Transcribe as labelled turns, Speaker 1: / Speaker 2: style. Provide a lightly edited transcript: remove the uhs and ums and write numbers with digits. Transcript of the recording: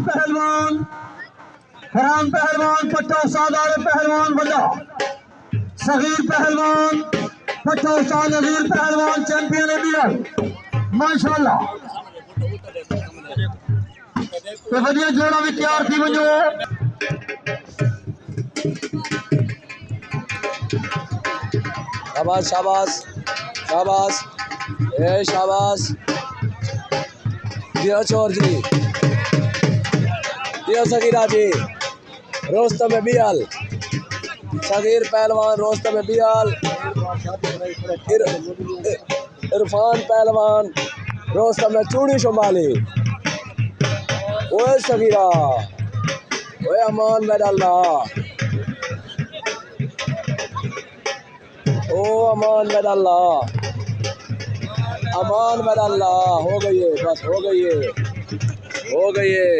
Speaker 1: पहलवान फरहान पहलवान पट्टा सादार पहलवान वल्ला सगीर पहलवान पट्टा उस्ताद नजीर पहलवान चैंपियन इंडियन माशाल्लाह तो वधिया जोड़ा भी तैयार थी वञो
Speaker 2: शाबाश शाबाश शाबाश ए शाबाश दियो चोर जी दियो सगीरा जी रोस्तम बियाल सगीर पहलवान रोस्तम बियाल इरफान पहलवान रोस्तम चूड़ी शुमाली ओए सगीरा ओए अमान मैदाल्ला ओ अमान मैदाल्ला हो गई है बस हो गई है